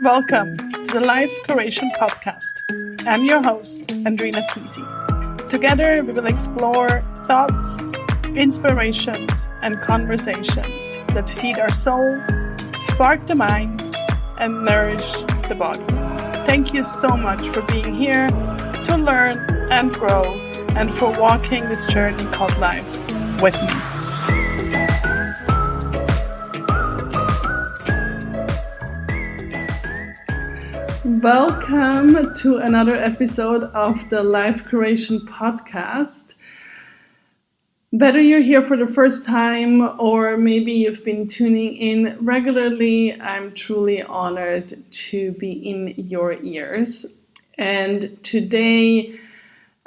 Welcome to the Life Curation Podcast. I'm your host, Andrina Tisi. Together, we will explore thoughts, inspirations, and conversations that feed our soul, spark the mind, and nourish the body. Thank you so much for being here to learn and grow, and for walking this journey called life with me. Welcome to another episode of the Life Curation Podcast. Whether you're here for the first time or maybe you've been tuning in regularly, I'm truly honored to be in your ears. And today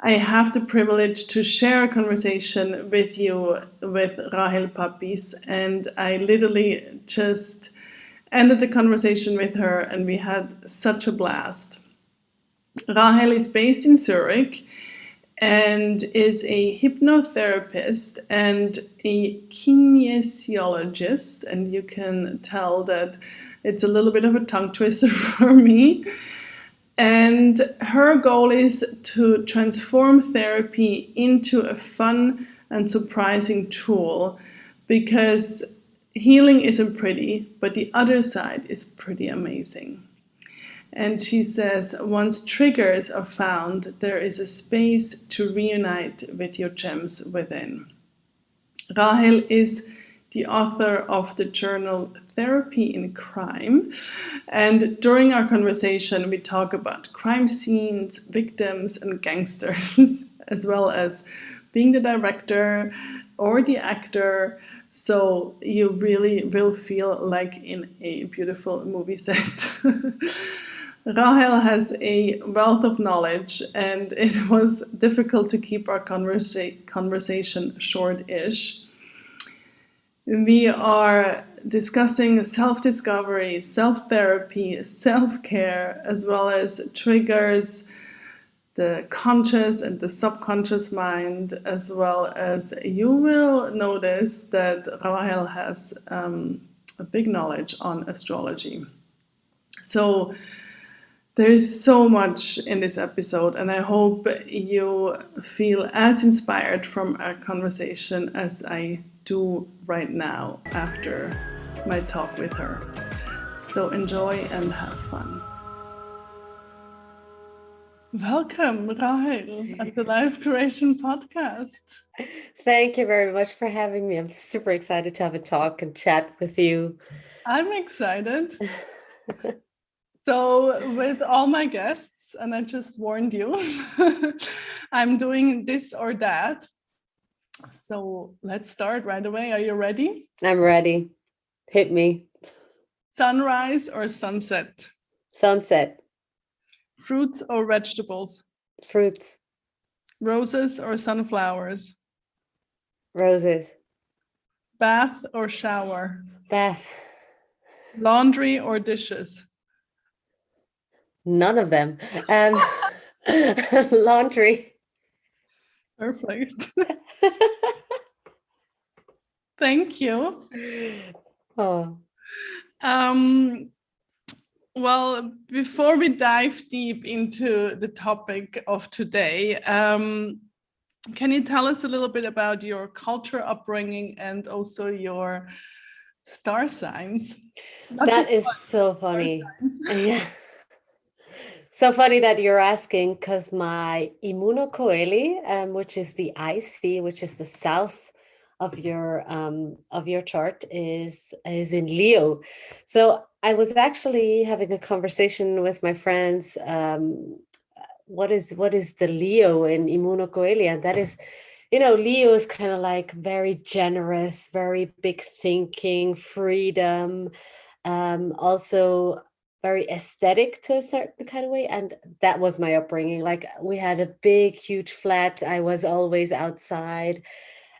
I have the privilege to share a conversation with you with Rahel Papis, and I literally just ended the conversation with her and we had such a blast. Rahel is based in Zurich and is a hypnotherapist and a kinesiologist, and you can tell that it's a little bit of a tongue twister for me. And her goal is to transform therapy into a fun and surprising tool, because healing isn't pretty, but the other side is pretty amazing. And she says, once triggers are found, there is a space to reunite with your gems within. Rahel is the author of the journal Therapy in Crime. And during our conversation, we talk about crime scenes, victims, and gangsters, as well as being the director or the actor. So you really will feel like in a beautiful movie set. Rahel has a wealth of knowledge, and it was difficult to keep our conversation short-ish. We are discussing self-discovery, self-therapy, self-care, as well as triggers, the conscious and the subconscious mind, as well as you will notice that Rahel has a big knowledge on astrology. So there is so much in this episode, and I hope you feel as inspired from our conversation as I do right now after my talk with her. So enjoy and have fun. Welcome, Rahel, at the Life Curation Podcast. Thank you very much for having me. I'm super excited to have a talk and chat with you. I'm excited. So with all my guests, and I just warned you, I'm doing this or that. So let's start right away. Are you ready? I'm ready. Hit me. Sunrise or sunset? Sunset. Fruits or vegetables? Fruits. Roses or sunflowers? Roses. Bath or shower? Bath. Laundry or dishes? None of them. Laundry. Perfect. Thank you. Oh. Well, before we dive deep into the topic of today, can you tell us a little bit about your culture, upbringing, and also your star signs? That is so funny. Yeah. So funny that you're asking, because my immunocoeli, which is the IC, which is the south of your chart, is in Leo. So I was actually having a conversation with my friends. What is the Leo in immunocoeli? And that is, Leo is kind of like very generous, very big thinking, freedom, also very aesthetic to a certain kind of way. And that was my upbringing. Like, we had a big, huge flat. I was always outside.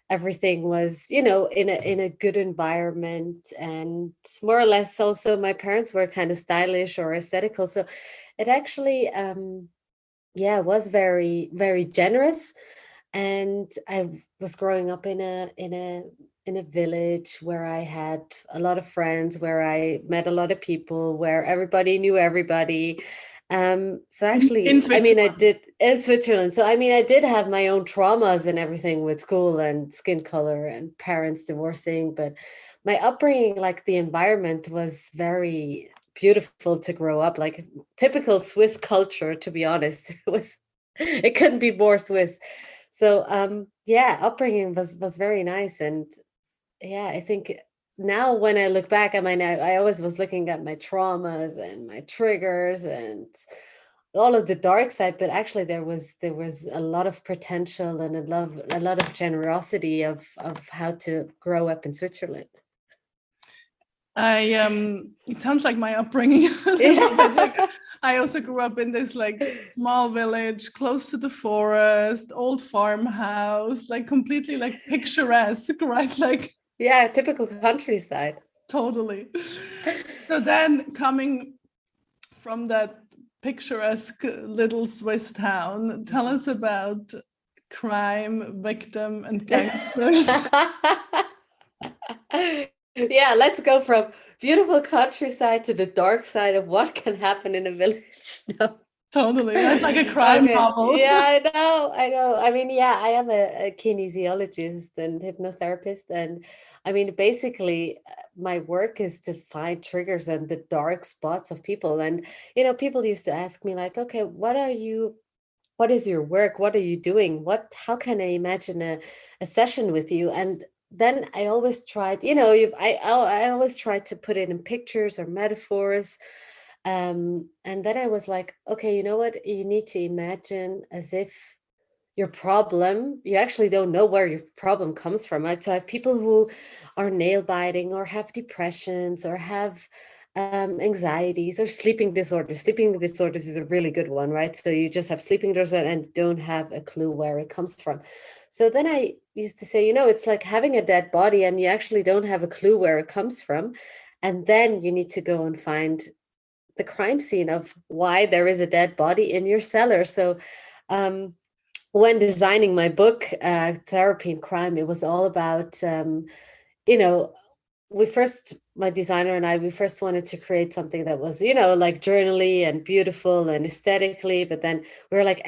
Everything was, in a good environment. And more or less also my parents were kind of stylish or aesthetical. So it actually, was very, very generous. And I was growing up in a in a village where I had a lot of friends, where I met a lot of people, where everybody knew everybody. So In actually, I mean, I Switzerland. did in Switzerland. So I mean, I did have my own traumas and everything with school and skin color and parents divorcing, but my upbringing, like the environment was very beautiful to grow up, like typical Swiss culture, to be honest. It couldn't be more Swiss. So yeah, upbringing was very nice. And yeah, I think now when I look back, I mean, I always was looking at my traumas and my triggers and all of the dark side, but actually there was a lot of potential and a lot of generosity of how to grow up in Switzerland. It sounds like my upbringing a little bit. Like, I also grew up in this like small village close to the forest, old farmhouse, like completely like picturesque, right? Like, Yeah, typical countryside. totally. So then coming from that picturesque little Swiss town, tell us about crime, victim, and gangsters. Yeah, let's go from beautiful countryside to the dark side of what can happen in a village. No. Totally. That's like a crime Okay. novel. Yeah, I know. I know. I mean, yeah, I am a kinesiologist and hypnotherapist. And I mean, basically, my work is to find triggers and the dark spots of people. And, people used to ask me, like, okay, what is your work? What are you doing? How can I imagine a session with you? And then I always tried, I always tried to put it in pictures or metaphors. And then I was like, okay, you know what? You need to imagine as if your problem, you actually don't know where your problem comes from, right? So I have people who are nail biting or have depressions or have anxieties or sleeping disorders. Sleeping disorders is a really good one, right? So you just have sleeping disorders and don't have a clue where it comes from. So then I used to say, it's like having a dead body and you actually don't have a clue where it comes from. And then you need to go and find the crime scene of why there is a dead body in your cellar. So when designing my book, Therapy and Crime, it was all about, you know, my designer and I, we first wanted to create something that was, like journally and beautiful and aesthetically, but then we were like,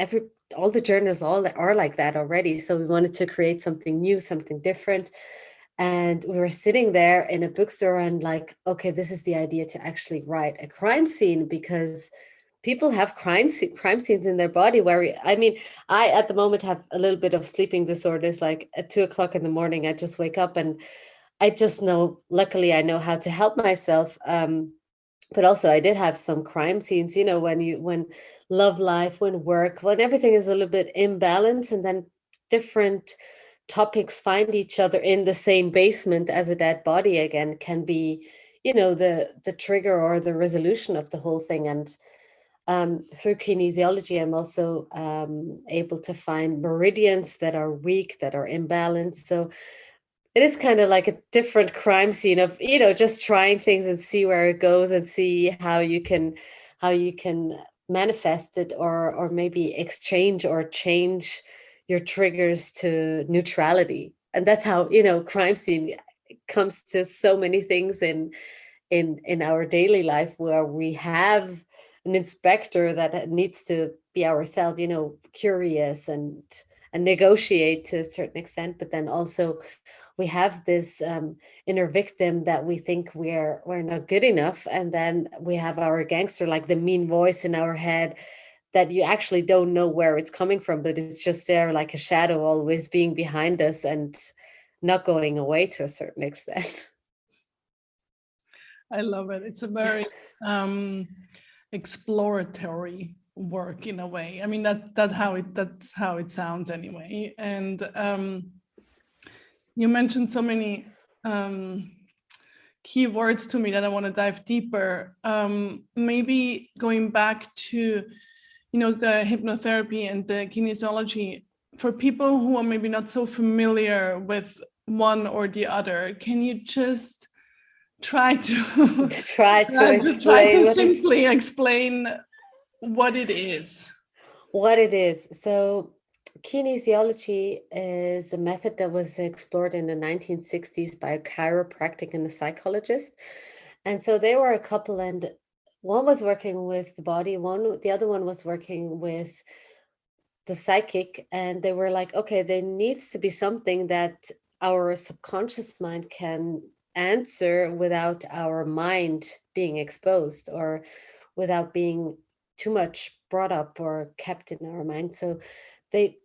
all the journals all are like that already. So we wanted to create something new, something different. And we were sitting there in a bookstore and like, okay, this is the idea to actually write a crime scene because people have crime scenes in their body I mean, I at the moment have a little bit of sleeping disorders. Like at 2 o'clock in the morning, I just wake up and I just know, luckily I know how to help myself. But also I did have some crime scenes, when love life, when work, when everything is a little bit imbalanced and then different topics find each other in the same basement as a dead body again can be, the trigger or the resolution of the whole thing. And through kinesiology, I'm also able to find meridians that are weak, that are imbalanced. So it is kind of like a different crime scene of, just trying things and see where it goes and see how you can manifest it or maybe exchange or change your triggers to neutrality. And that's how, crime scene comes to so many things in our daily life where we have an inspector that needs to be ourselves, curious and negotiate to a certain extent, but then also we have this inner victim that we think we're not good enough, and then we have our gangster, like the mean voice in our head that you actually don't know where it's coming from, but it's just there like a shadow always being behind us and not going away to a certain extent. I love it. It's a very exploratory work in a way. I mean that's how it sounds anyway. And you mentioned so many key words to me that I want to dive deeper. Maybe going back to the hypnotherapy and the kinesiology, for people who are maybe not so familiar with one or the other, can you just try to try to simply explain what it is? What it is. So kinesiology is a method that was explored in the 1960s by a chiropractic and a psychologist. And so they were a couple, and one was working with the body, the other one was working with the psychic, and they were like, okay, there needs to be something that our subconscious mind can answer without our mind being exposed or without being too much brought up or kept in our mind. So they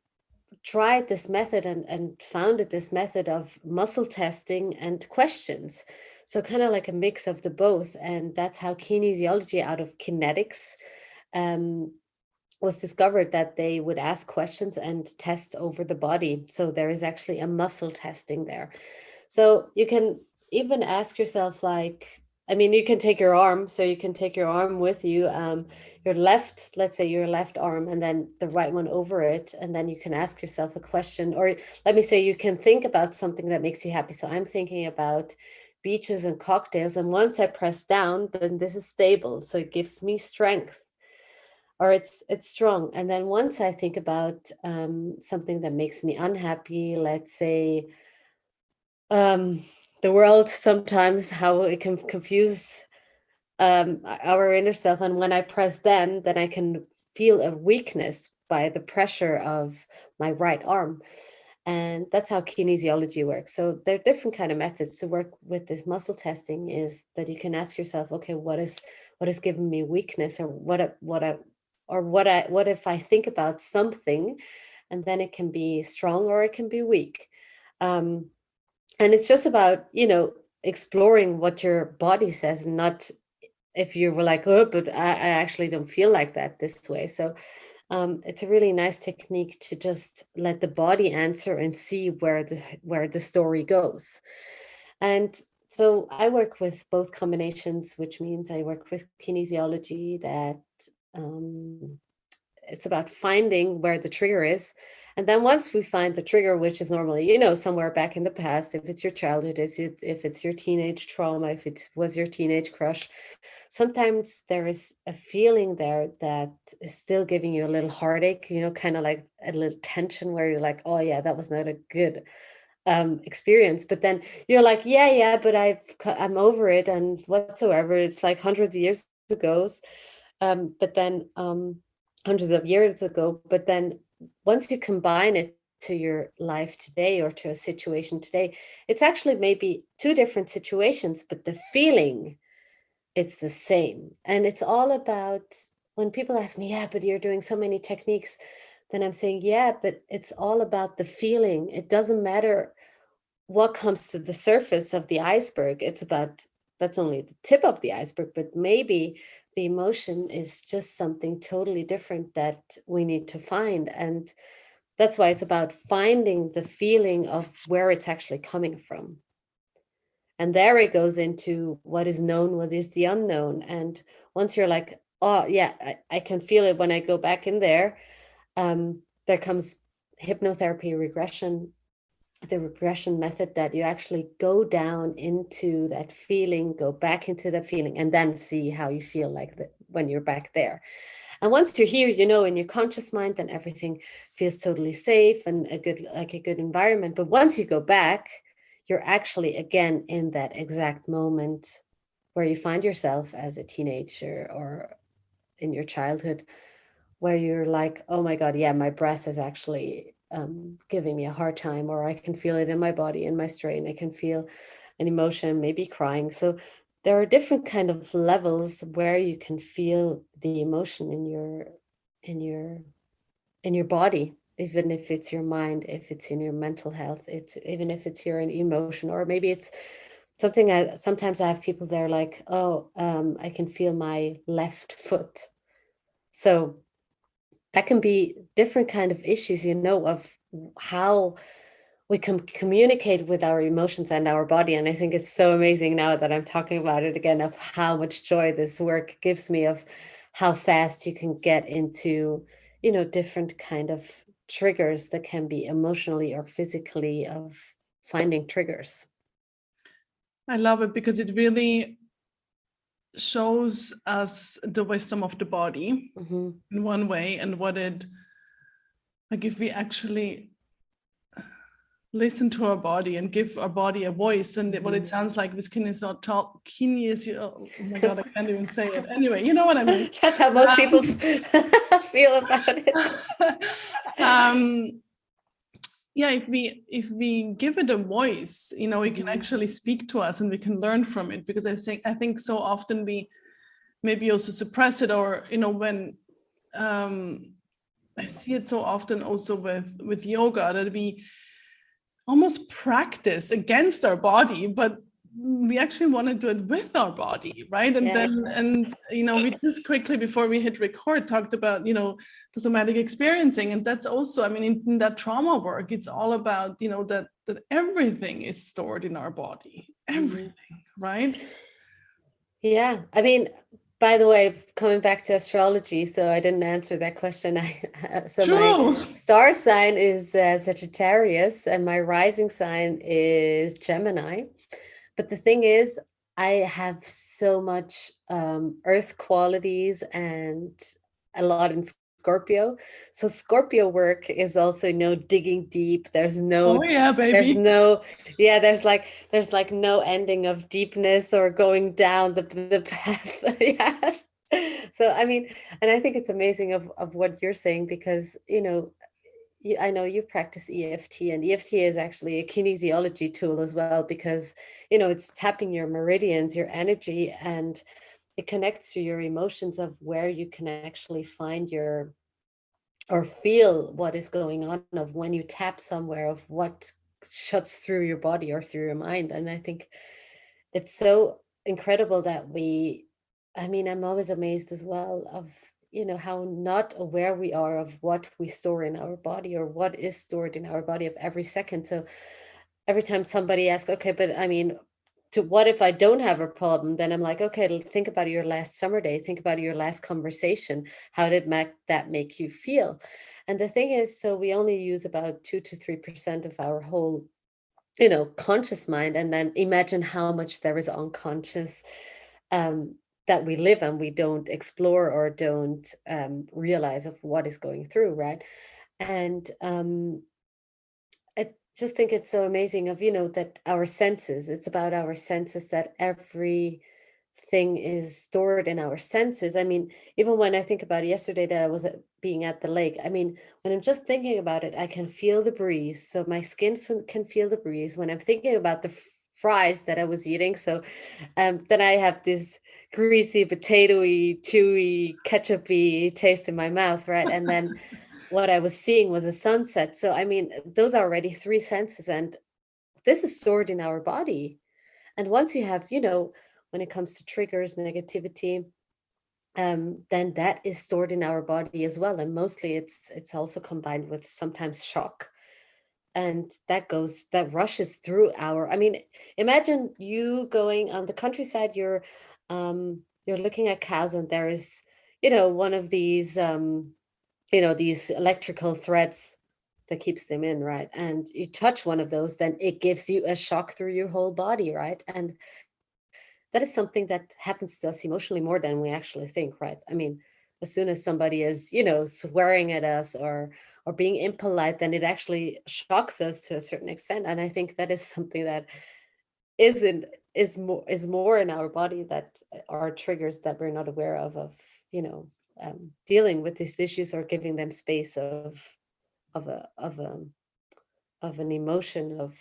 tried this method and founded this method of muscle testing and questions. So kind of like a mix of the both. And that's how kinesiology out of kinetics was discovered, that they would ask questions and test over the body. So there is actually a muscle testing there. So you can even ask yourself, like, I mean, you can take your arm. So you can take your arm with you, your left, let's say your left arm, and then the right one over it. And then you can ask yourself a question, or let me say, you can think about something that makes you happy. So I'm thinking about beaches and cocktails. And once I press down, then this is stable. So it gives me strength, or it's strong. And then once I think about something that makes me unhappy, let's say the world, sometimes how it can confuse our inner self, and when I press then I can feel a weakness by the pressure of my right arm. And that's how kinesiology works. So there are different kind of methods to work with this muscle testing, is that you can ask yourself, okay, what is giving me weakness, or what if I think about something, and then it can be strong or it can be weak. And it's just about, exploring what your body says, and not if you were like, oh, but I actually don't feel like that this way. So it's a really nice technique to just let the body answer and see where the story goes. And so I work with both combinations, which means I work with kinesiology that it's about finding where the trigger is. And then once we find the trigger, which is normally, somewhere back in the past, if it's your childhood, if it's your teenage trauma, if it was your teenage crush, sometimes there is a feeling there that is still giving you a little heartache, kind of like a little tension, where you're like, oh yeah, that was not a good experience. But then you're like, yeah, but I'm over it and whatsoever. It's like hundreds of years ago. But then hundreds of years ago. But then once you combine it to your life today, or to a situation today, it's actually maybe two different situations, but the feeling, it's the same. And it's all about, when people ask me, yeah, but you're doing so many techniques, then I'm saying, yeah, but it's all about the feeling. It doesn't matter what comes to the surface of the iceberg. It's about, that's only the tip of the iceberg, but maybe the emotion is just something totally different that we need to find. And that's why it's about finding the feeling of where it's actually coming from. And there it goes into what is known, what is the unknown. And once you're like, oh yeah, I can feel it when I go back in there, there comes hypnotherapy regression, the regression method, that you actually go down into that feeling, go back into that feeling, and then see how you feel like when you're back there. And once you're here, in your conscious mind, then everything feels totally safe and a good environment. But once you go back, you're actually again in that exact moment where you find yourself as a teenager or in your childhood, where you're like, oh my God, yeah, my breath is actually giving me a hard time, or I can feel it in my body, in my strain. I can feel an emotion, maybe crying. So there are different kind of levels where you can feel the emotion in your body, even if it's your mind, if it's in your mental health, it's even if it's your emotion, or maybe it's something. Sometimes I have people, they're like, oh, I can feel my left foot. So that can be different kind of issues, of how we can communicate with our emotions and our body. And I think it's so amazing now that I'm talking about it again, of how much joy this work gives me, of how fast you can get into, different kind of triggers that can be emotionally or physically, of finding triggers. I love it because it really shows us the wisdom of the body in one way, and what it like if we actually listen to our body and give our body a voice, and what it sounds like with kinesiology, oh my god, I can't even say it. Anyway, you know what I mean. That's how most people feel about it. Yeah, if we give it a voice, you know, it can actually speak to us and we can learn from it, because I think so often we maybe also suppress it, or you know, when I see it so often also with yoga, that we almost practice against our body, but we actually want to do it with our body, right? And then you know, we just quickly before we hit record talked about, you know, the somatic experiencing, and that's also, I mean, in that trauma work, it's all about, you know, that everything is stored in our body, everything, right? Yeah, I mean, by the way, coming back to astrology, so I didn't answer that question. So True. my star sign is Sagittarius, and my rising sign is Gemini. But the thing is, I have so much earth qualities and a lot in Scorpio. So Scorpio work is also no digging deep. There's no, Oh yeah, there's baby. no, yeah, there's like no ending of deepness or going down the path. Yes. So I mean, and I think it's amazing of what you're saying, because you know, I know you practice EFT, and EFT is actually a kinesiology tool as well, because you know, it's tapping your meridians, your energy, and it connects to your emotions of where you can actually find your or feel what is going on, of when you tap somewhere, of what shuts through your body or through your mind. And I think it's so incredible that I mean, I'm always amazed as well of, you know, how not aware we are of what we store in our body or what is stored in our body of every second. So every time somebody asks, okay, but I mean, to what if I don't have a problem? Then I'm like, okay, think about your last summer day. Think about your last conversation. How did that make you feel? And the thing is, so we only use about 2 to 3% of our whole, you know, conscious mind. And then imagine how much there is unconscious that we live and we don't explore or don't realize of what is going through, right? And I just think it's so amazing of, you know, that our senses, it's about our senses, that everything is stored in our senses. I mean, even when I think about it, yesterday that I was being at the lake, I mean, when I'm just thinking about it, I can feel the breeze. So my skin can feel the breeze. When I'm thinking about the fries that I was eating, so then I have this greasy, potatoey, chewy, ketchupy taste in my mouth, right? And then what I was seeing was a sunset. So, I mean, those are already three senses, and this is stored in our body. And once you have, you know, when it comes to triggers, negativity, then that is stored in our body as well. And mostly it's also combined with sometimes shock. And that rushes through our, I mean, imagine you going on the countryside, you're looking at cows, and there is, you know, one of these you know, these electrical threads that keeps them in, right? And you touch one of those, then it gives you a shock through your whole body, right? And that is something that happens to us emotionally more than we actually think, right? I mean, as soon as somebody is, you know, swearing at us or being impolite, then it actually shocks us to a certain extent. And I think that is something that isn't is more in our body, that are triggers that we're not aware of, you know, dealing with these issues or giving them space of a of a of an emotion of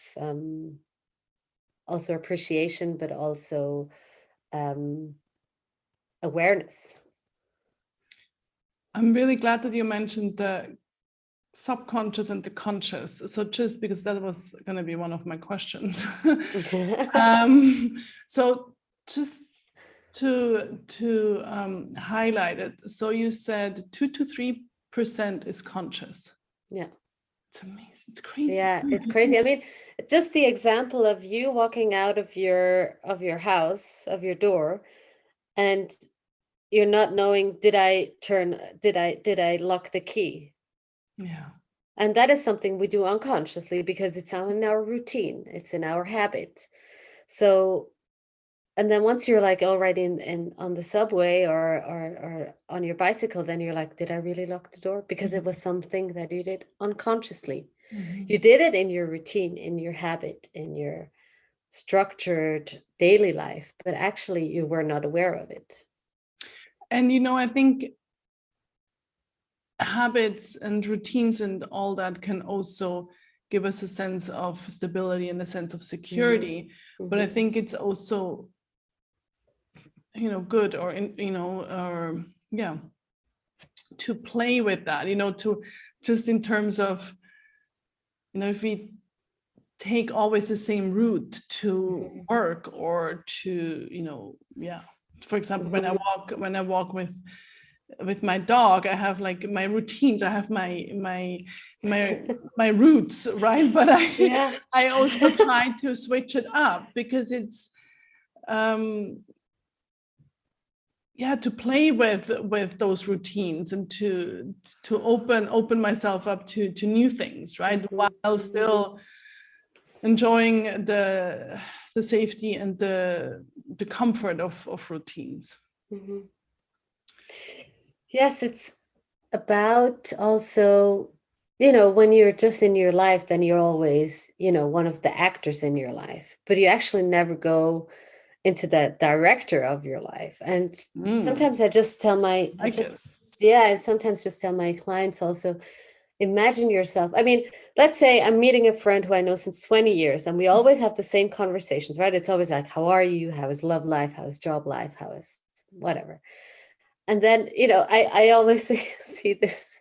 also appreciation, but also um, awareness. I'm really glad that you mentioned the subconscious and the conscious. So just because that was going to be one of my questions. So just to highlight it. So you said 2 to 3% is conscious. Yeah. It's amazing. It's crazy. Yeah, it's crazy. I mean, just the example of you walking out of your house, of your door, and you're not knowing, did I lock the key? Yeah. And that is something we do unconsciously because it's in our routine, it's in our habit. So And then once you're like already in on the subway or on your bicycle, then you're like, did I really lock the door? Because it was something that you did unconsciously. You did it in your routine, in your habit, in your structured daily life, but actually you were not aware of it. And I think habits and routines and all that can also give us a sense of stability and a sense of security. But I think it's also good, or or to play with that, to just in terms of if we take always the same route to work or to for example, when I walk with my dog, I have like my routines, I have my routes, right? But I also try to switch it up, because it's to play with those routines and to open myself up to new things, right? While still enjoying the safety and the comfort of routines. Yes, it's about also, when you're just in your life, then you're always, one of the actors in your life, but you actually never go into the director of your life. And sometimes I just tell sometimes just tell my clients also, imagine yourself. I mean, let's say I'm meeting a friend who I know since 20 years, and we always have the same conversations, right? It's always like, how are you? How is love life? How is job life? How is whatever? And then, I always see this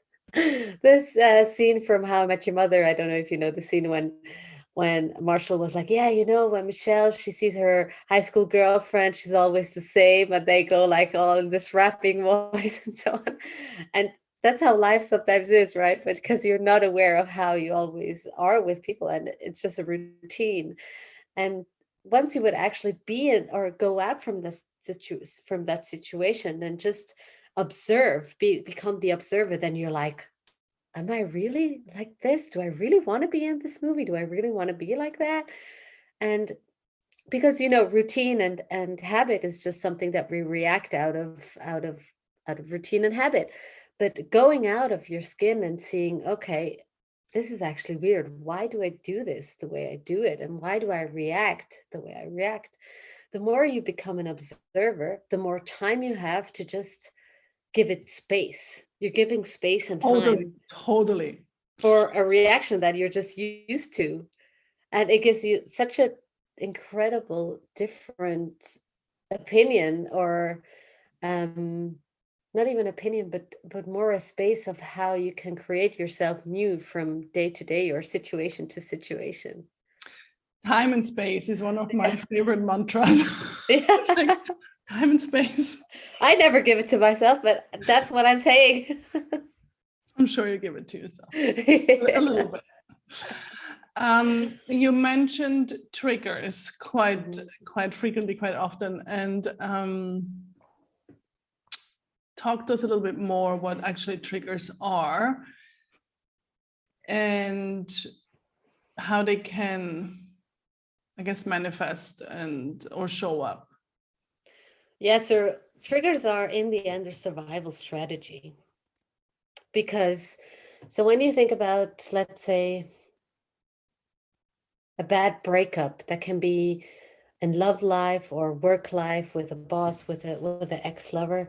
scene from How I Met Your Mother. I don't know if you know the scene when Marshall was like, yeah, when Michelle, she sees her high school girlfriend, she's always the same, and they go like all in this rapping voice and so on. And that's how life sometimes is, right? But because you're not aware of how you always are with people, and it's just a routine. And once you would actually be in or go out from that situation and just observe, become the observer, then you're like, am I really like this? Do I really want to be in this movie? Do I really want to be like that? And because routine and habit is just something that we react out of routine and habit. But going out of your skin and seeing, okay, this is actually weird. Why do I do this the way I do it? And why do I react the way I react? The more you become an observer, the more time you have to just give it space. You're giving space and time totally for a reaction that you're just used to. And it gives you such an incredible different opinion, or not even opinion, but more a space of how you can create yourself new from day to day or situation to situation. Time and space is one of my favorite mantras. Like, time and space. I never give it to myself, but that's what I'm saying. I'm sure you give it to yourself a little bit. You mentioned triggers quite frequently, quite often, and talk to us a little bit more what actually triggers are and how they can, I guess, manifest or show up. Yes, so triggers are in the end a survival strategy. Because so when you think about, let's say, a bad breakup, that can be in love life or work life, with a boss, with an ex-lover,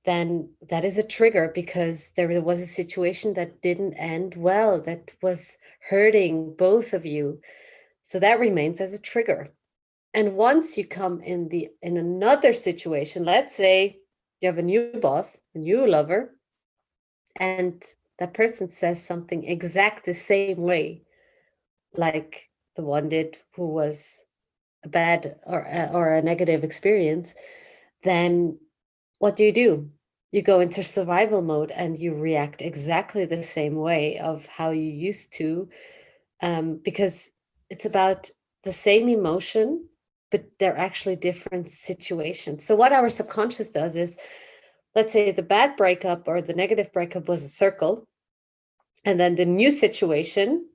then that is a trigger, because there was a situation that didn't end well, that was hurting both of you. So that remains as a trigger. And once you come in another situation, let's say you have a new boss, a new lover, and that person says something exact the same way like the one did, who was a bad or a negative experience, then what do? You go into survival mode and you react exactly the same way of how you used to, because it's about the same emotion, but they're actually different situations. So what our subconscious does is, let's say the bad breakup or the negative breakup was a circle, and then the new situation,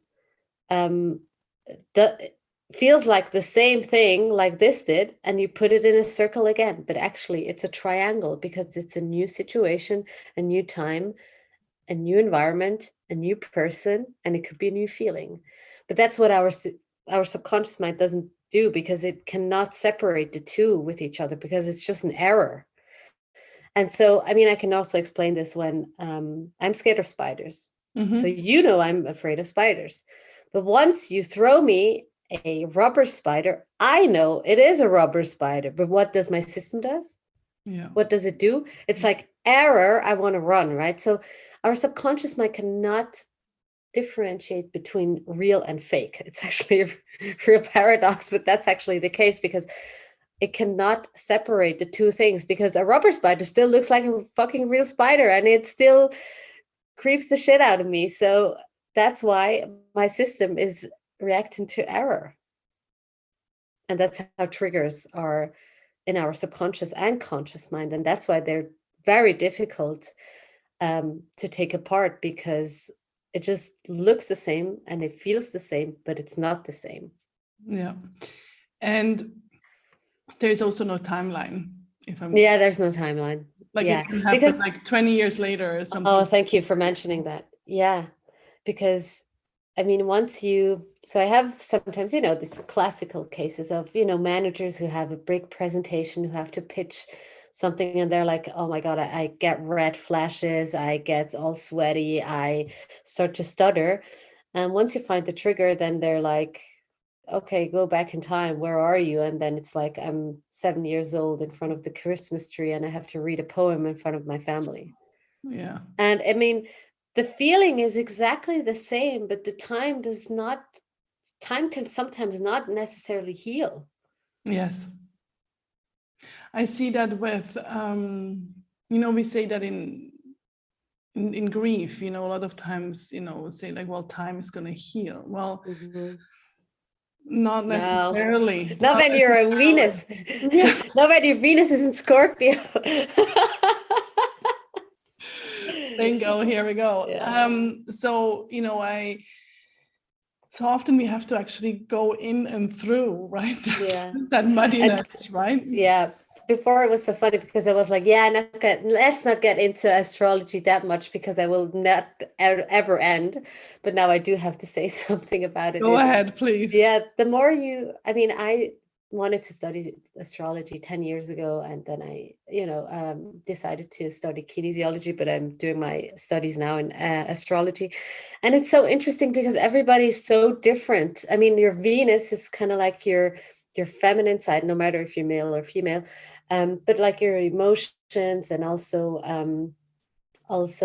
feels like the same thing like this did, and you put it in a circle again, but actually it's a triangle because it's a new situation, a new time, a new environment, a new person, and it could be a new feeling. But that's what our subconscious mind doesn't do, because it cannot separate the two with each other, because it's just an error. And so, I mean, I can also explain this when I'm scared of spiders. So I'm afraid of spiders. But once you throw me a rubber spider, I know it is a rubber spider. But what does my system does? Yeah. What does it do? It's like error, I want to run, right? So our subconscious mind cannot differentiate between real and fake. It's actually a real paradox, but that's actually the case, because it cannot separate the two things, because a rubber spider still looks like a fucking real spider and it still creeps the shit out of me. So that's why my system is reacting to error. And that's how triggers are in our subconscious and conscious mind. And that's why they're very difficult to take apart, because it just looks the same and it feels the same, but it's not the same. Yeah. And there's also no timeline. There's no timeline. Like yeah, it can happen because like 20 years later or something. Oh, thank you for mentioning that. Yeah, because I mean, so I have sometimes, these classical cases of, managers who have a big presentation, who have to pitch something, and they're like, oh my God, I get red flashes, I get all sweaty, I start to stutter. And once you find the trigger, then they're like, okay, go back in time. Where are you? And then it's like, I'm 7 years old in front of the Christmas tree and I have to read a poem in front of my family. Yeah. And I mean, the feeling is exactly the same, but the time can sometimes not necessarily heal. Yes. I see that with, we say that in grief, a lot of times, say like, well, time is going to heal. Well, not necessarily. No. Not when you're a Venus. Yeah. Not when your Venus is in Scorpio. Bingo, here we go. Yeah. So so often we have to actually go in and through, right? That muddiness, right? Yeah. Before it was so funny because I was like, let's not get into astrology that much because I will not ever end. But now I do have to say something about it. Go ahead, please. Yeah, the more I wanted to study astrology 10 years ago, and then I, decided to study kinesiology, but I'm doing my studies now in astrology. And it's so interesting because everybody's so different. I mean, your Venus is kind of like your feminine side, no matter if you're male or female, but like your emotions, and also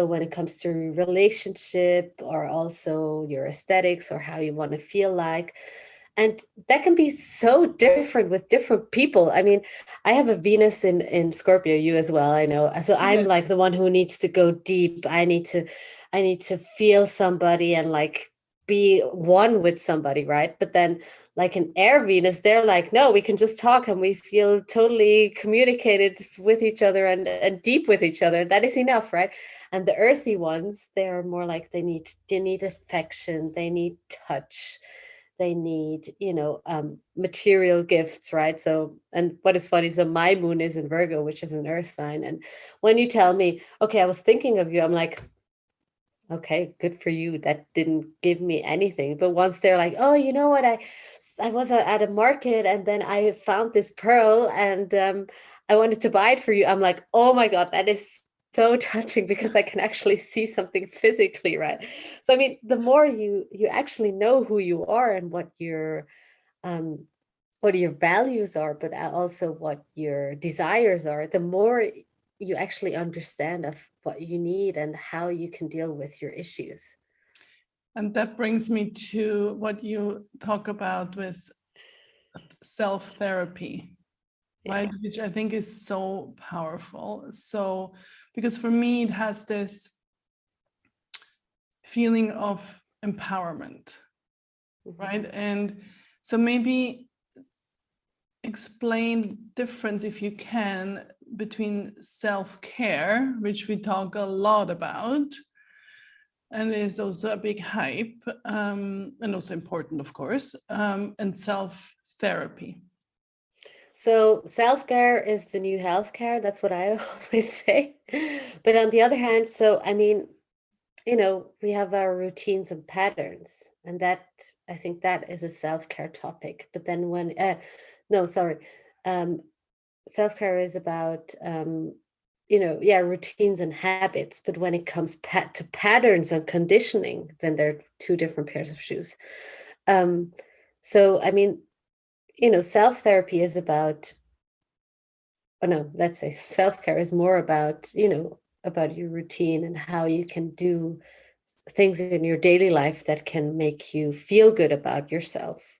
when it comes to relationship, or also your aesthetics, or how you want to feel like. And that can be so different with different people. I mean, I have a Venus in Scorpio, you as well, I know. So I'm like the one who needs to go deep. I need to feel somebody and like be one with somebody, right? But then like an air Venus, they're like, no, we can just talk and we feel totally communicated with each other and deep with each other. That is enough, right? And the earthy ones, they're more like they need affection, they need touch, they need, material gifts, right? So, and what is funny, so my moon is in Virgo, which is an earth sign. And when you tell me, okay, I was thinking of you, I'm like, okay, good for you. That didn't give me anything. But once they're like, oh, you know what? I was at a market and then I found this pearl and I wanted to buy it for you. I'm like, oh my God, that is so touching because I can actually see something physically, right? So, I mean, the more you actually know who you are and what your values are, but also what your desires are, the more you actually understand of what you need and how you can deal with your issues. And that brings me to what you talk about with self-therapy, right? Which I think is so powerful. So, because for me, it has this feeling of empowerment, right? And so maybe explain difference, if you can, between self-care, which we talk a lot about, and is also a big hype, and also important, of course, and self-therapy. So self-care is the new healthcare. That's what I always say. But on the other hand, so I mean, we have our routines and patterns, and that I think that is a self-care topic. But then no, sorry, self-care is about routines and habits. But when it comes to patterns and conditioning, then they're two different pairs of shoes. So I mean, self-therapy is about, oh no, let's say self-care is more about, about your routine and how you can do things in your daily life that can make you feel good about yourself.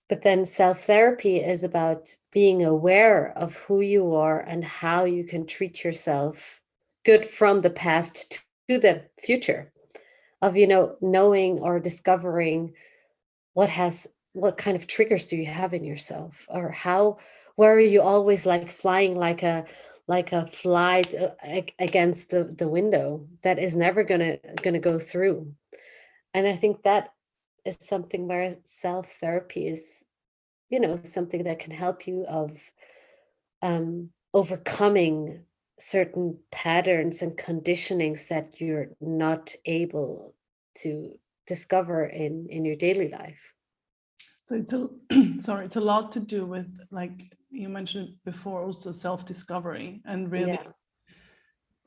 But then self-therapy is about being aware of who you are and how you can treat yourself good from the past to the future, of, knowing or discovering what kind of triggers do you have in yourself, or where are you always like flying like a fly against the window that is never gonna go through. And I think that is something where self-therapy is, something that can help you of overcoming certain patterns and conditionings that you're not able to discover in your daily life. So it's a sorry, it's a lot to do with, like you mentioned before, also self-discovery, and really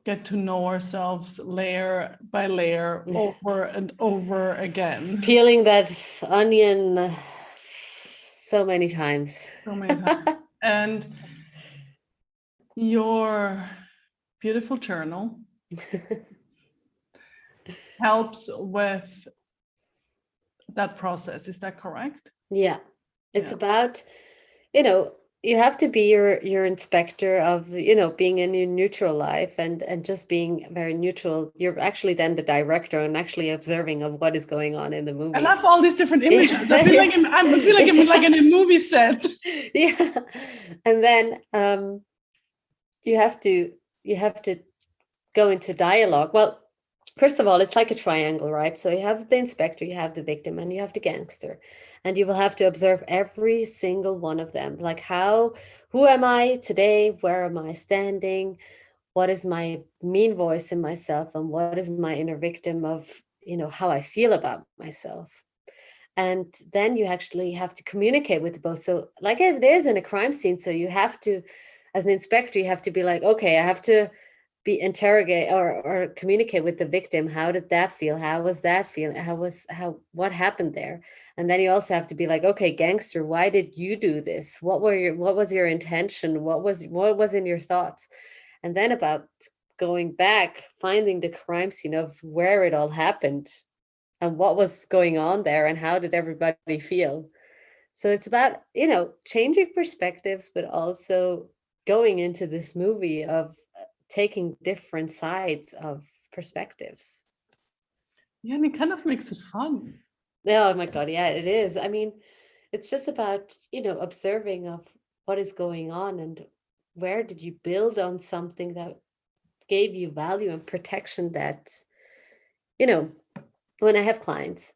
get to know ourselves layer by layer, over and over again. Peeling that onion so many times. So many times. And your beautiful journal helps with that process. Is that correct? Yeah. It's about, you have to be your inspector of, being in your neutral life, and just being very neutral. You're actually then the director and actually observing of what is going on in the movie. I love all these different images. I feel like I'm like in a movie set. Yeah. And then you have to go into dialogue. Well, first of all, it's like a triangle, right? So you have the inspector, you have the victim, and you have the gangster. And you will have to observe every single one of them. Like, who am I today? Where am I standing? What is my mean voice in myself? And what is my inner victim of, how I feel about myself? And then you actually have to communicate with both. So like it is in a crime scene. So you have to, as an inspector, you have to be like, okay, I have to be interrogate or communicate with the victim. How did that feel? How was that feeling? What happened there? And then you also have to be like, okay, gangster, why did you do this? What was your intention? What was in your thoughts? And then about going back, finding the crime scene of where it all happened and what was going on there and how did everybody feel. So it's about, changing perspectives, but also going into this movie of taking different sides of perspectives. Yeah, and it kind of makes it fun. Oh my God, yeah, it is. I mean, it's just about, observing of what is going on and where did you build on something that gave you value and protection that, when I have clients,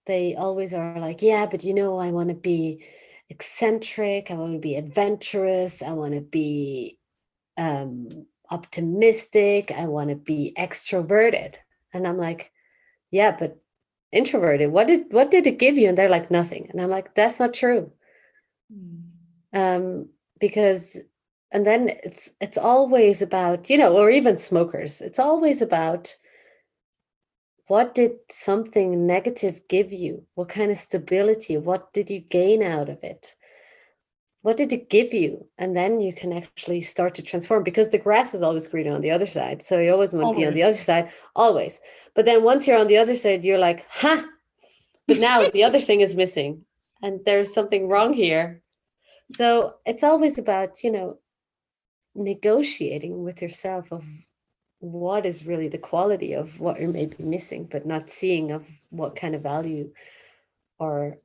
they always are like, yeah, but I want to be eccentric, I want to be adventurous, I want to be optimistic, I want to be extroverted. And I'm like, yeah, but introverted, what did it give you? And they're like, nothing. And I'm like, that's not true. Because, and then it's always about, or even smokers, it's always about, what did something negative give you? What kind of stability? What did you gain out of it? What did it give you? And then you can actually start to transform, because the grass is always greener on the other side. So you always want to be on the other side, always. But then once you're on the other side, you're like, but now the other thing is missing and there's something wrong here. So it's always about, negotiating with yourself of what is really the quality of what you're maybe missing, but not seeing of what kind of value or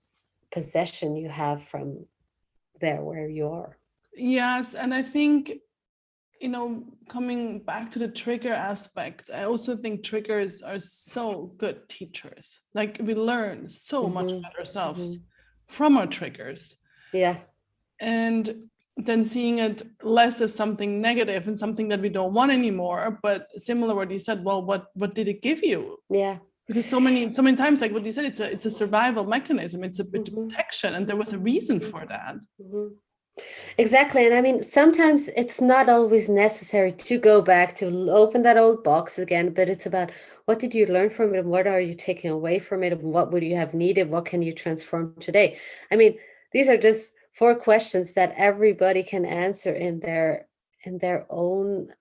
possession you have from there where you are. Yes, and I think coming back to the trigger aspect, I also think triggers are so good teachers. Like we learn so much about ourselves from our triggers. Yeah. And then seeing it less as something negative and something that we don't want anymore, but similar what you said, well, what did it give you? Yeah. Because so many times, like what you said, it's a survival mechanism, it's a bit of protection, and there was a reason for that. Exactly. And I mean, sometimes it's not always necessary to go back to open that old box again, but it's about what did you learn from it and what are you taking away from it and what would you have needed? What can you transform today? I mean, these are just 4 questions that everybody can answer in their own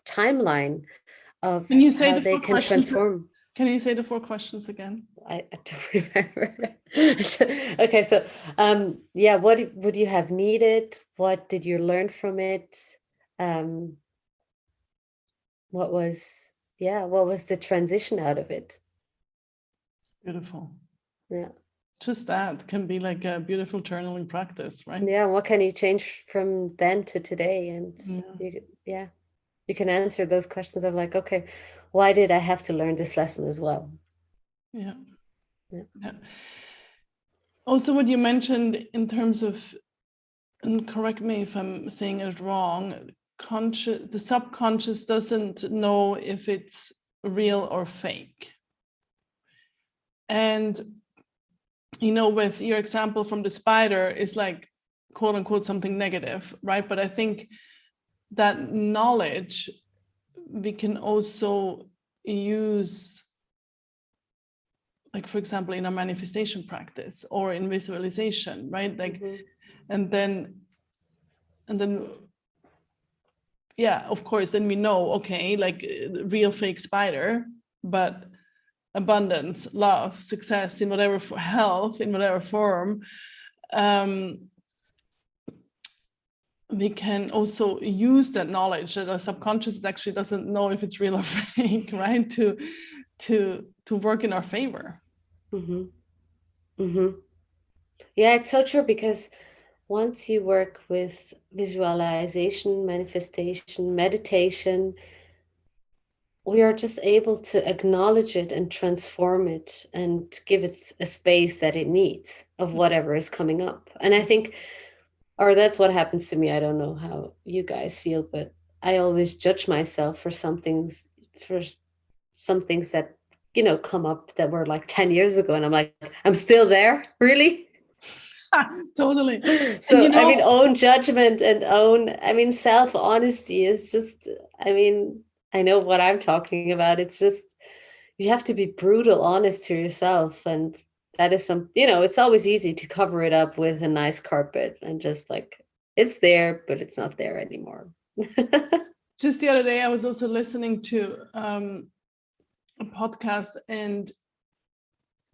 timeline of how they can transform. Can you say the 4 questions again? I don't remember. Okay, so yeah, what would you have needed? What did you learn from it? What was the transition out of it? Beautiful. Yeah. Just that can be like a beautiful journaling practice, right? Yeah, what can you change from then to today? And you can answer those questions of like, okay, why did I have to learn this lesson as well? Yeah. Also, what you mentioned in terms of, and correct me if I'm saying it wrong, the subconscious doesn't know if it's real or fake. And with your example from the spider is like quote unquote something negative, right? But I think that knowledge we can also use, like for example in a manifestation practice or in visualization, right? Like and then yeah, of course, then we know, okay, like real fake spider, but abundance, love, success in whatever health in whatever form, we can also use that knowledge that our subconscious actually doesn't know if it's real or fake, right? To work in our favor. Yeah, it's so true, because once you work with visualization, manifestation, meditation, we are just able to acknowledge it and transform it and give it a space that it needs of whatever is coming up. And I think, or that's what happens to me. I don't know how you guys feel, but I always judge myself for some things that, come up that were like 10 years ago. And I'm like, I'm still there, really? Totally. So, I mean, own judgment and self-honesty is just, I know what I'm talking about. It's just, you have to be brutal honest to yourself. And that is it's always easy to cover it up with a nice carpet and just like, it's there, but it's not there anymore. Just the other day, I was also listening to a podcast, and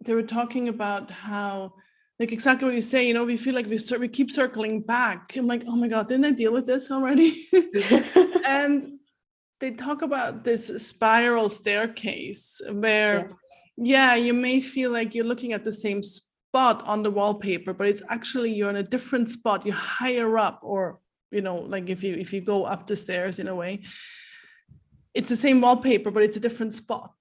they were talking about how, like exactly what you say, we feel like we keep circling back. I'm like, oh my God, didn't I deal with this already? And they talk about this spiral staircase where, you may feel like you're looking at the same spot on the wallpaper, but it's actually you're in a different spot. You're higher up, or like if you go up the stairs in a way, it's the same wallpaper, but it's a different spot.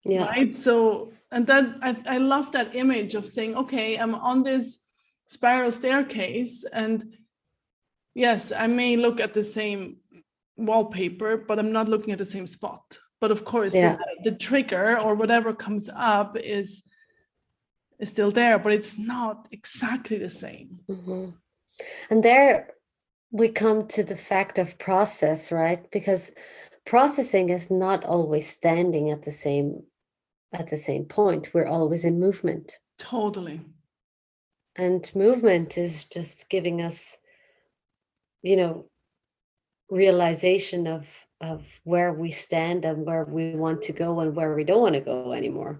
Yeah. Right. So, and then I love that image of saying, okay, I'm on this spiral staircase, and yes, I may look at the same wallpaper, but I'm not looking at the same spot. But of course, the trigger or whatever comes up is still there, but it's not exactly the same. And there we come to the fact of process, right? Because processing is not always standing at the same point. We're always in movement. Totally. And movement is just giving us, realization of where we stand and where we want to go and where we don't want to go anymore.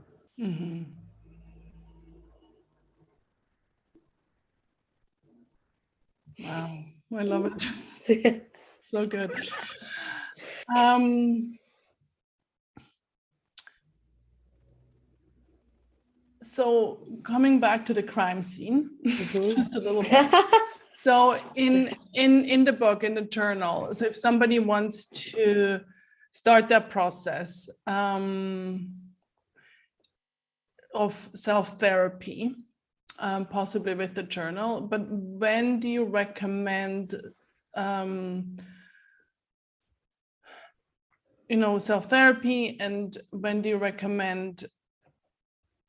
Wow, I love it. So good. So coming back to the crime scene, just a little bit. So in the book, in the journal, so if somebody wants to start that process of self-therapy, possibly with the journal, but when do you recommend self-therapy, and when do you recommend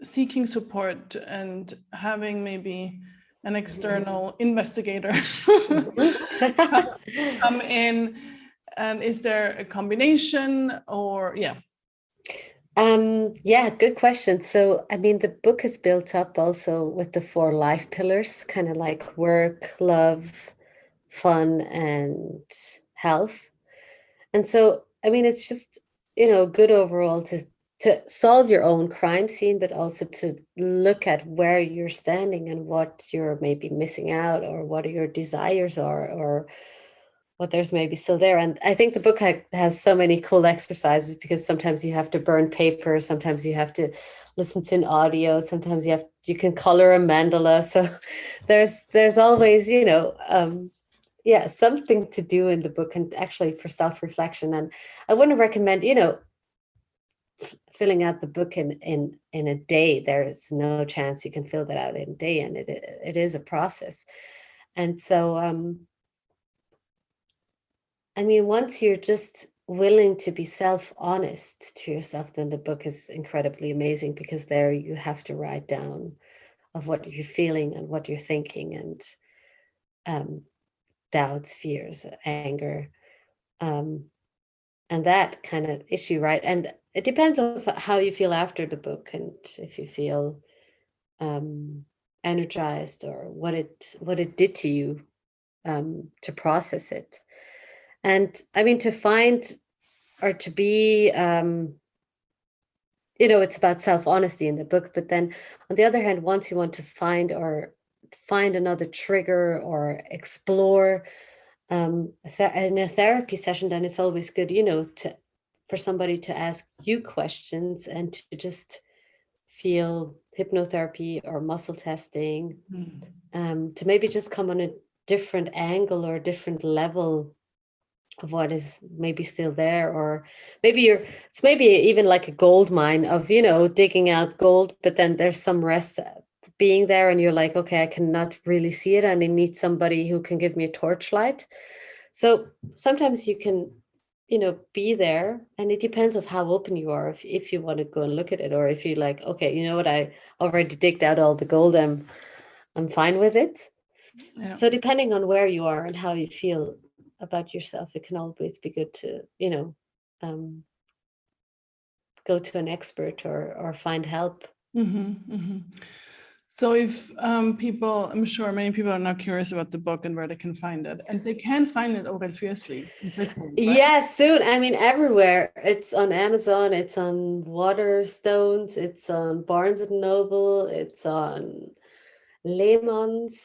seeking support and having maybe an external investigator come in? And is there a combination, or yeah, good question. So, I mean, the book is built up also with the 4 life pillars, kind of like work, love, fun, and health. And so, I mean, it's just, good overall to solve your own crime scene, but also to look at where you're standing and what you're maybe missing out, or what your desires are, or what there's maybe still there. And I think the book has so many cool exercises, because sometimes you have to burn paper, sometimes you have to listen to an audio, sometimes you can color a mandala. So there's always, something to do in the book, and actually for self-reflection. And I wouldn't recommend, filling out the book in a day. There is no chance you can fill that out in a day, and it is a process. And so I mean, once you're just willing to be self-honest to yourself, then the book is incredibly amazing, because there you have to write down of what you're feeling and what you're thinking, and doubts, fears, anger, and that kind of issue, right? And it depends on how you feel after the book, and if you feel energized, or what it did to you, to process it. And I mean, to find, or to be, it's about self-honesty in the book. But then on the other hand, once you want to find another trigger, or explore in a therapy session, then it's always good, for somebody to ask you questions, and to just feel hypnotherapy or muscle testing, to maybe just come on a different angle or a different level of what is maybe still there. Or maybe it's maybe even like a gold mine of, digging out gold, but then there's some rest being there, and you're like, okay, I cannot really see it, and I need somebody who can give me a torchlight. So sometimes you can, be there, and it depends of how open you are, if you want to go and look at it, or if you like, okay, you know what, I already digged out all the gold, I'm fine with it. Yeah. So depending on where you are and how you feel about yourself, it can always be good to, go to an expert, or find help. So if people, I'm sure many people are now curious about the book and where they can find it, and they can find it obviously in Switzerland, right? Yeah, soon. I mean, everywhere. It's on Amazon, it's on Waterstones, it's on Barnes and Noble, it's on Lehman's.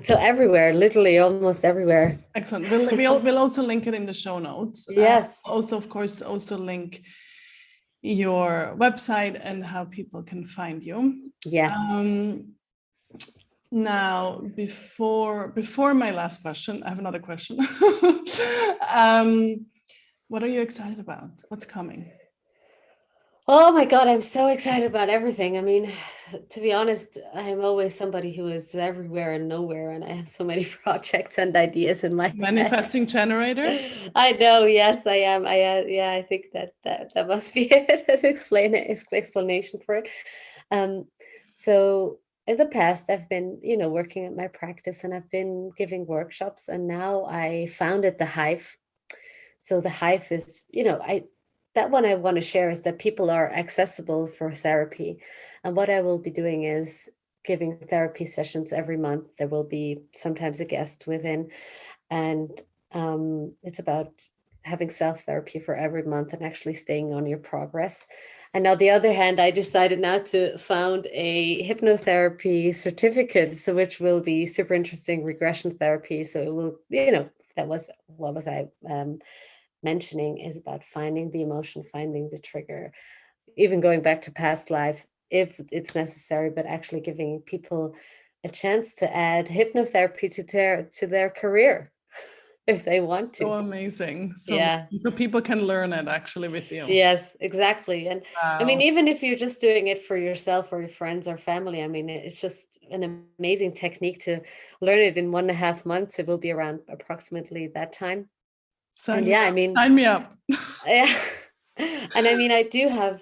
So everywhere, literally almost everywhere. Excellent. We'll also link it in the show notes. Yes. Also, of course, also link your website and how people can find you. Yes. Now, before my last question, I have another question. What are you excited about? What's coming? Oh my God, I'm so excited about everything. I mean, to be honest, I'm always somebody who is everywhere and nowhere, and I have so many projects and ideas in my Manifesting head. generator? I know, yes, I am. Yeah, I think that must be it. Explanation for it. So in the past, I've been, working at my practice, and I've been giving workshops, and now I founded the Hive. So the Hive is, that one I want to share is that people are accessible for therapy. And what I will be doing is giving therapy sessions every month. There will be sometimes a guest within, and it's about having self-therapy for every month, and actually staying on your progress. And on the other hand, I decided now to found a hypnotherapy certificate, so which will be super interesting, regression therapy. So it will, that was, what was I mentioning, is about finding the emotion, finding the trigger, even going back to past lives if it's necessary, but actually giving people a chance to add hypnotherapy to their career if they want to. So amazing. Yeah. So people can learn it actually with you. Yes, exactly. And I mean, Wow. even if you're just doing it for yourself or your friends or family, I mean, it's just an amazing technique to learn it in 1.5 months. It will be around approximately that time. Sign And me yeah, I up. mean, Sign me up. yeah. And I mean, I do have,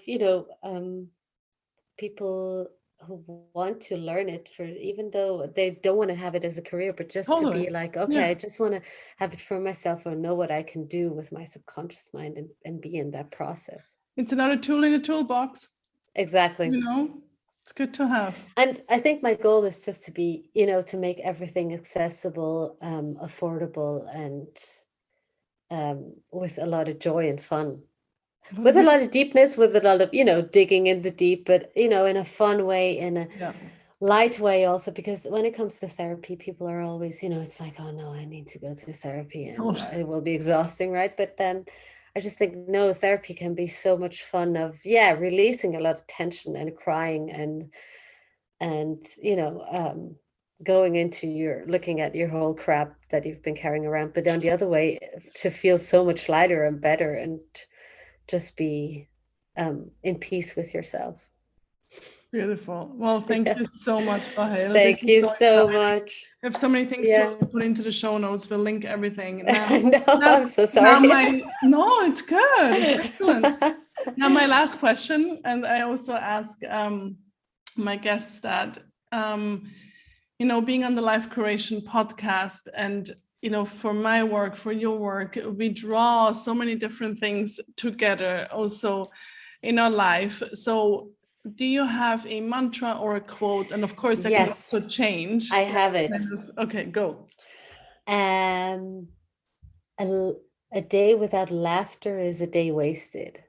people who want to learn it, for even though they don't want to have it as a career, but just to Totally. be like, okay, Yeah. I just want to have it for myself or know what I can do with my subconscious mind and be in that process. It's another tool in the toolbox. Exactly. You know, it's good to have. And I think my goal is just to be, to make everything accessible, affordable, and with a lot of joy and fun. With a lot of deepness, with a lot of, digging in the deep, but, in a fun way, in a Yeah. light way also, because when it comes to therapy, people are always, it's like, oh no, I need to go to therapy and it will be exhausting, right? But then I just think, no, therapy can be so much fun of, releasing a lot of tension and crying and going into looking at your whole crap that you've been carrying around, but on the other way, to feel so much lighter and better and just be in peace with yourself. Beautiful. Well, thank you so much, Rahel. Thank you so much. I have so many things to put into the show notes. We'll link everything. No, I'm so sorry. No, it's good. It's excellent. Now, my last question, and I also ask my guests that, being on the Life Curation podcast and, for my work, for your work, we draw so many different things together also in our life. So do you have a mantra or a quote? And of course, that can also change. I have it. Okay, go. A day without laughter is a day wasted.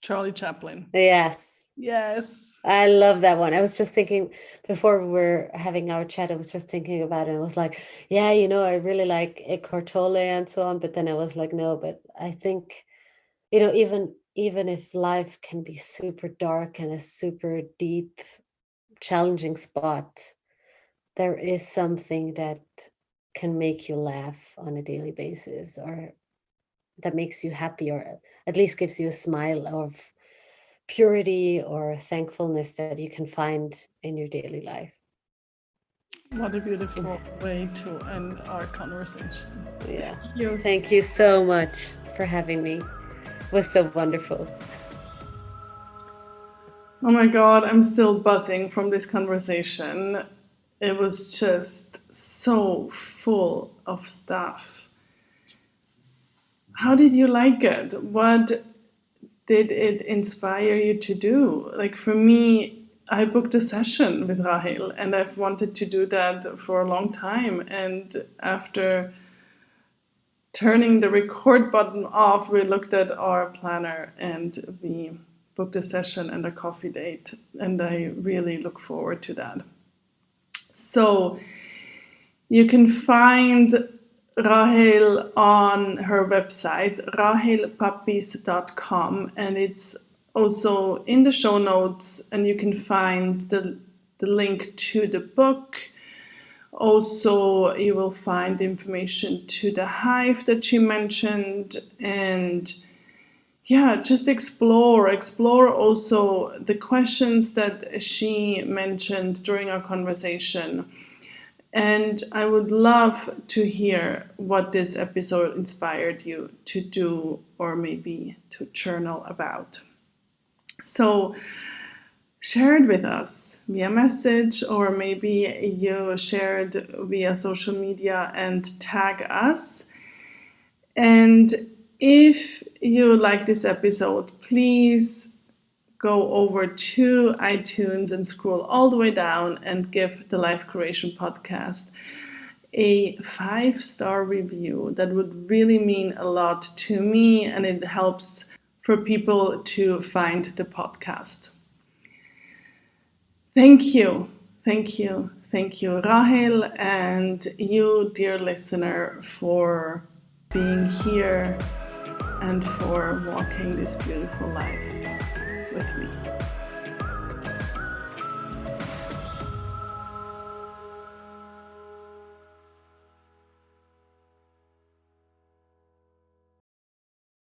Charlie Chaplin. Yes. Yes. I love that one. I was just thinking before we were having our chat, I was just thinking about it. I was like, yeah, I really like Eckhart Tolle and so on. But then I was like, no, but I think, even if life can be super dark and a super deep, challenging spot, there is something that can make you laugh on a daily basis, or that makes you happy, or at least gives you a smile of purity or thankfulness that you can find in your daily life. What a beautiful way to end our conversation. Yeah. Thank you so much for having me. It was so wonderful. Oh my God, I'm still buzzing from this conversation. It was just so full of stuff. How did you like it? What did it inspire you to do? Like for me, I booked a session with Rahel and I've wanted to do that for a long time. And after turning the record button off, we looked at our planner and we booked a session and a coffee date. And I really look forward to that. So you can find Rahel on her website, rahelpapis.com, and it's also in the show notes, and you can find the link to the book. Also, you will find information to the Hive that she mentioned, and just explore also the questions that she mentioned during our conversation. And I would love to hear what this episode inspired you to do or maybe to journal about. So share it with us via message, or maybe you share it via social media and tag us. And if you like this episode, please go over to iTunes and scroll all the way down and give the Life Curation podcast a 5-star review. That would really mean a lot to me, and it helps for people to find the podcast. Thank you, Rahel, and you, dear listener, for being here and for walking this beautiful life with me.